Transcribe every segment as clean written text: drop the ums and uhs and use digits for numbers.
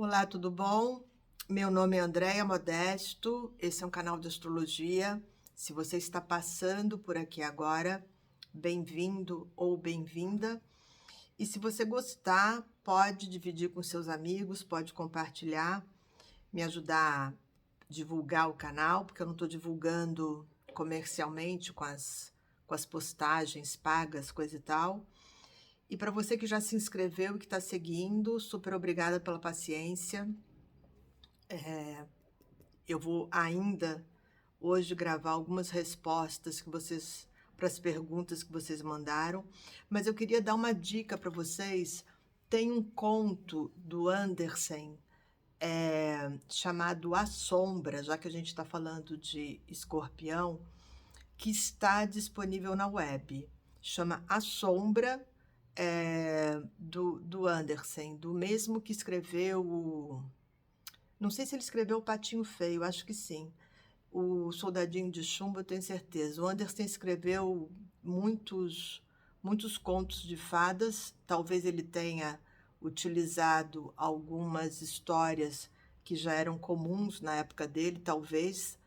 Olá, tudo bom? Meu nome é Andréia Modesto, esse é um canal de astrologia. Se você está passando por aqui agora, bem-vindo ou bem-vinda. E se você gostar, pode dividir com seus amigos, pode compartilhar, me ajudar a divulgar o canal, porque eu não estou divulgando comercialmente com as postagens pagas, coisa e tal. E para você que já se inscreveu e que está seguindo, super obrigada pela paciência. Eu vou ainda hoje gravar algumas respostas que vocês para as perguntas que vocês mandaram, mas eu queria dar uma dica para vocês. Tem um conto do Andersen chamado A Sombra, já que a gente está falando de escorpião, que está disponível na web. Chama A Sombra, do Andersen, do mesmo que escreveu o... Não sei se ele escreveu O Patinho Feio, acho que sim. O Soldadinho de Chumbo, eu tenho certeza. O Andersen escreveu muitos contos de fadas. Talvez ele tenha utilizado algumas histórias que já eram comuns na época dele, talvez.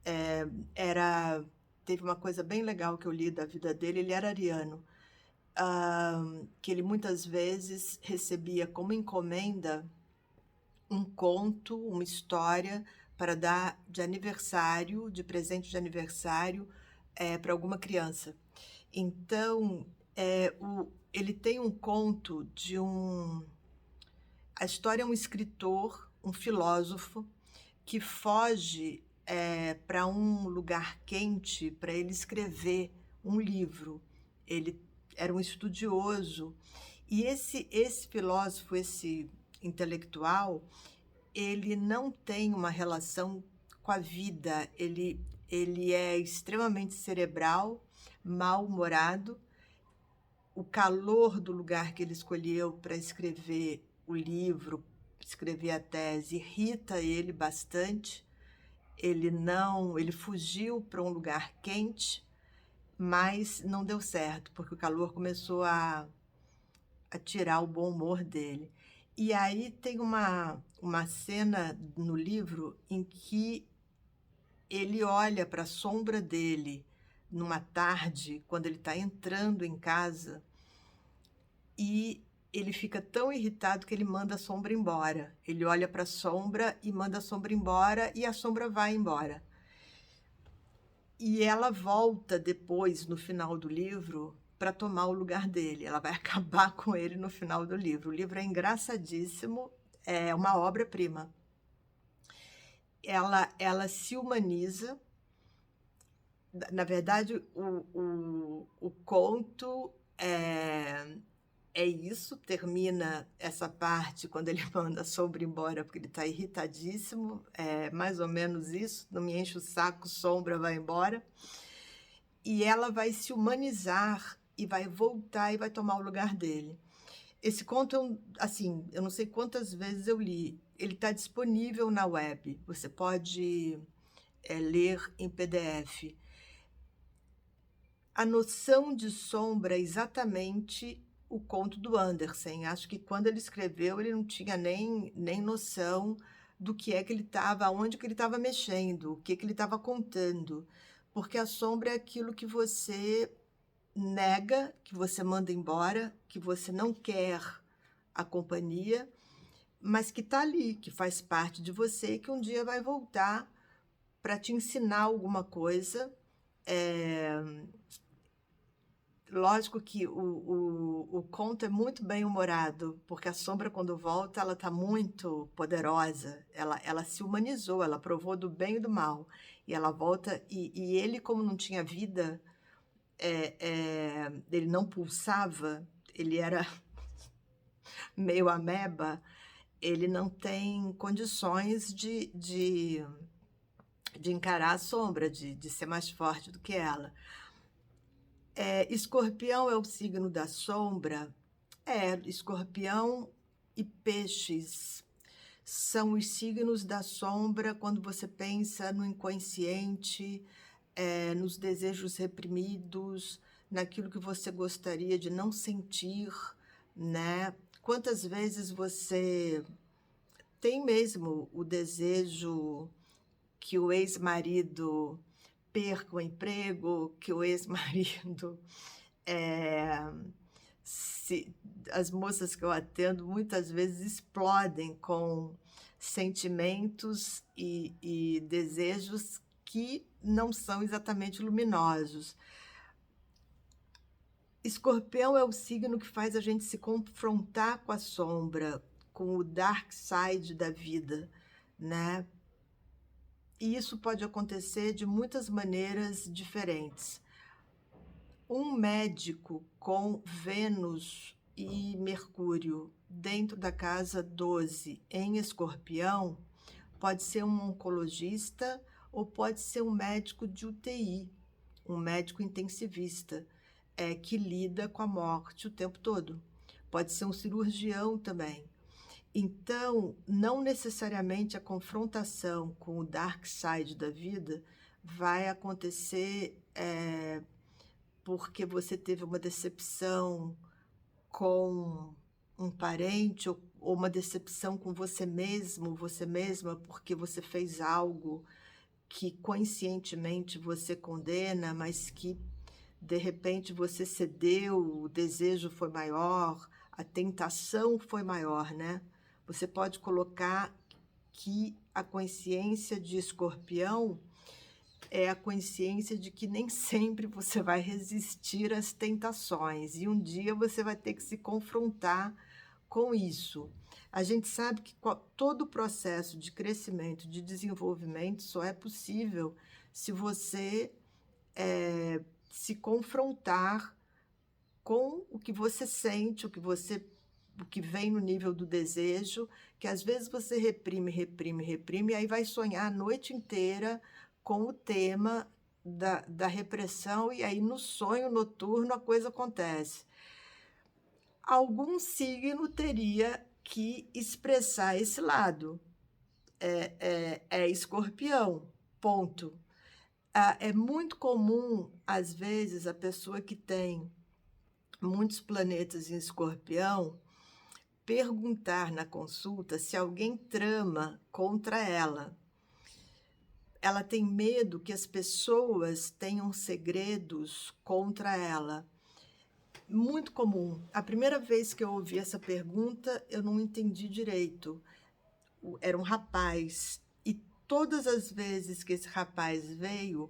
É, era, teve uma coisa bem legal que eu li da vida dele. Ele era ariano, que ele muitas vezes recebia como encomenda um conto, uma história para dar de aniversário, de presente de aniversário, para alguma criança. Então, ele tem um conto de um... A história é um escritor, um filósofo, que foge para um lugar quente para ele escrever um livro. Ele era um estudioso. E esse filósofo, esse intelectual, ele não tem uma relação com a vida, ele é extremamente cerebral, mal-humorado. O calor do lugar que ele escolheu para escrever o livro, escrever a tese, irrita ele bastante. Ele fugiu para um lugar quente, mas não deu certo, porque o calor começou a tirar o bom humor dele. E aí tem uma cena no livro em que ele olha para a sombra dele numa tarde, quando ele está entrando em casa, e ele fica tão irritado que ele manda a sombra embora. Ele olha para a sombra e manda a sombra embora, e a sombra vai embora. E ela volta depois, no final do livro, para tomar o lugar dele. Ela vai acabar com ele no final do livro. O livro é engraçadíssimo, é uma obra-prima. Ela se humaniza. Na verdade, o conto é isso, termina essa parte quando ele manda a sombra embora, porque ele está irritadíssimo, é mais ou menos isso, não me enche o saco, sombra, vai embora. E ela vai se humanizar e vai voltar e vai tomar o lugar dele. Esse conto, assim, eu não sei quantas vezes eu li. Ele está disponível na web. Você pode ler em PDF. A noção de sombra é exatamente o conto do Andersen. Acho que quando ele escreveu, ele não tinha nem noção do que é que ele estava, aonde que ele estava mexendo, o que ele estava contando. Porque a sombra é aquilo que você nega, que você manda embora, que você não quer a companhia, mas que está ali, que faz parte de você, que um dia vai voltar para te ensinar alguma coisa. Lógico que o conto é muito bem humorado, porque a sombra, quando volta, ela está muito poderosa, ela se humanizou, ela provou do bem e do mal, e ela volta, e ele, como não tinha vida, ele não pulsava, ele era meio ameba, ele não tem condições de encarar a sombra, de ser mais forte do que ela. Escorpião é o signo da sombra. Escorpião e peixes são os signos da sombra quando você pensa no inconsciente, nos desejos reprimidos, naquilo que você gostaria de não sentir, né? Quantas vezes você tem mesmo o desejo que o ex-marido perca o emprego, que o ex-marido eh, se as moças que eu atendo muitas vezes explodem com sentimentos e desejos que não são exatamente luminosos. Escorpião é o signo que faz a gente se confrontar com a sombra, com o dark side da vida, né? E isso pode acontecer de muitas maneiras diferentes. Um médico com Vênus e Mercúrio dentro da casa 12 em Escorpião pode ser um oncologista ou pode ser um médico de UTI, um médico intensivista, que lida com a morte o tempo todo. Pode ser um cirurgião também. Então, não necessariamente a confrontação com o dark side da vida vai acontecer porque você teve uma decepção com um parente ou uma decepção com você mesmo, você mesma, porque você fez algo que conscientemente você condena, mas que de repente você cedeu, o desejo foi maior, a tentação foi maior, né? Você pode colocar que a consciência de Escorpião é a consciência de que nem sempre você vai resistir às tentações e um dia você vai ter que se confrontar com isso. A gente sabe que todo o processo de crescimento, de desenvolvimento só é possível se você se confrontar com o que você sente, o que vem no nível do desejo, que às vezes você reprime, e aí vai sonhar a noite inteira com o tema da repressão, e aí no sonho noturno a coisa acontece. Algum signo teria que expressar esse lado. É Escorpião, ponto. É muito comum, às vezes, a pessoa que tem muitos planetas em Escorpião perguntar na consulta se alguém trama contra ela. Ela tem medo que as pessoas tenham segredos contra ela. Muito comum. A primeira vez que eu ouvi essa pergunta, eu não entendi direito. Era um rapaz. E todas as vezes que esse rapaz veio,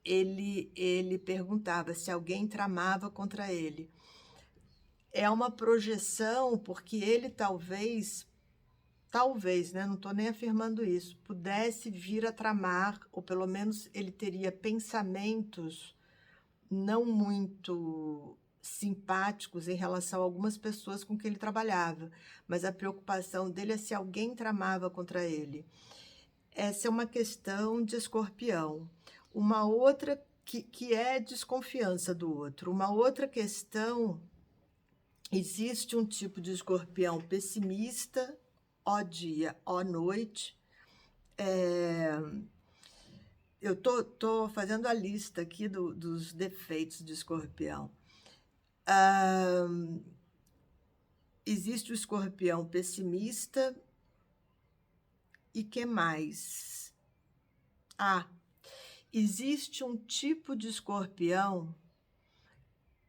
ele perguntava se alguém tramava contra ele. É uma projeção, porque ele talvez, né, não estou nem afirmando isso, pudesse vir a tramar, ou pelo menos ele teria pensamentos não muito simpáticos em relação a algumas pessoas com quem ele trabalhava, mas a preocupação dele é se alguém tramava contra ele. Essa é uma questão de Escorpião. Uma outra que é desconfiança do outro. Uma outra questão, existe um tipo de Escorpião pessimista, ó dia, ó noite. Eu tô fazendo a lista aqui dos defeitos de Escorpião. Existe o Escorpião pessimista. E que mais? Existe um tipo de Escorpião,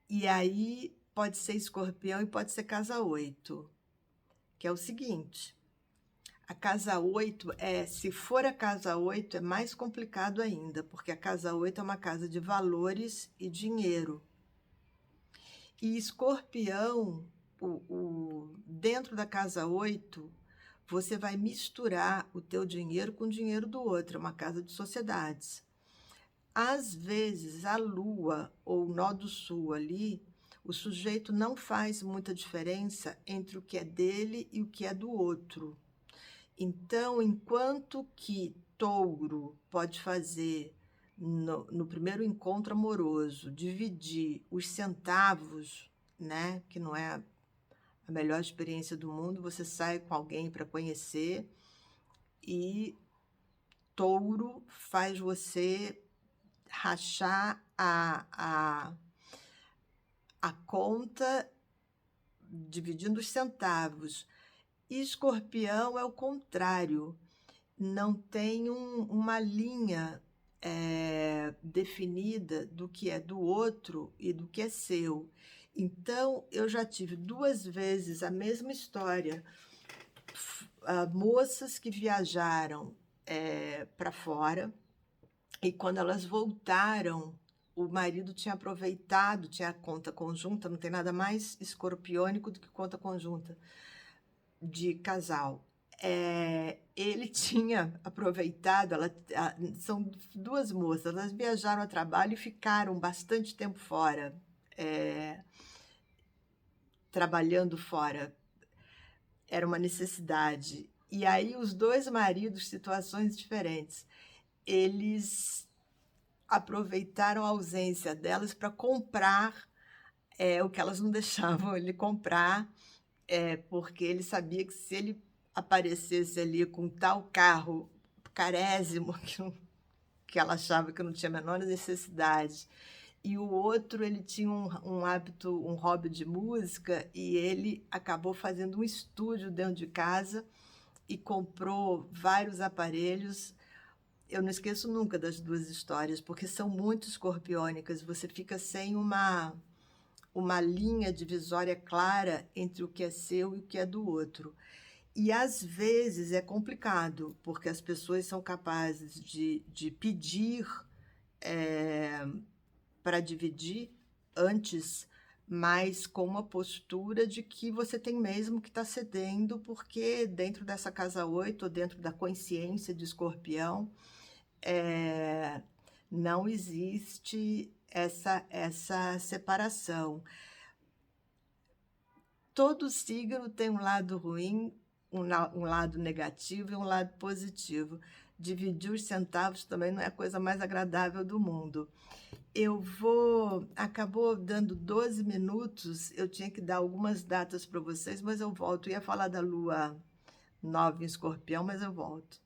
e aí pode ser Escorpião e pode ser casa 8, que é o seguinte: a casa 8 se for a casa 8, é mais complicado ainda, porque a casa 8 é uma casa de valores e dinheiro. E Escorpião, dentro da casa 8, você vai misturar o teu dinheiro com o dinheiro do outro, é uma casa de sociedades. Às vezes, a Lua ou o nó do Sul ali, o sujeito não faz muita diferença entre o que é dele e o que é do outro. Então, enquanto que Touro pode fazer, no primeiro encontro amoroso, dividir os centavos, né, que não é a melhor experiência do mundo, você sai com alguém para conhecer e Touro faz você rachar a conta dividindo os centavos. E escorpião é o contrário, não tem uma linha definida do que é do outro e do que é seu. Então, eu já tive 2 vezes a mesma história. Moças que viajaram para fora e quando elas voltaram, o marido tinha aproveitado, tinha conta conjunta, não tem nada mais escorpiônico do que conta conjunta de casal. Ele tinha aproveitado, são 2 moças, elas viajaram a trabalho e ficaram bastante tempo fora, trabalhando fora, era uma necessidade. E aí os 2 maridos, situações diferentes, eles aproveitaram a ausência delas para comprar o que elas não deixavam ele comprar, porque ele sabia que se ele aparecesse ali com tal carro carésimo que ela achava que não tinha a menor necessidade, e o outro ele tinha um hábito, um hobby de música, e ele acabou fazendo um estúdio dentro de casa e comprou vários aparelhos. Eu não esqueço nunca das 2 histórias, porque são muito escorpiônicas, você fica sem uma linha divisória clara entre o que é seu e o que é do outro. E às vezes é complicado, porque as pessoas são capazes de pedir para dividir antes, mas com uma postura de que você tem mesmo que estar cedendo, porque dentro dessa casa 8, ou dentro da consciência de escorpião, não existe essa separação. Todo signo tem um lado ruim, um lado negativo e um lado positivo. Dividir os centavos também não é a coisa mais agradável do mundo. Acabou dando 12 minutos, eu tinha que dar algumas datas para vocês, mas eu volto. Eu ia falar da lua nova em escorpião, mas eu volto.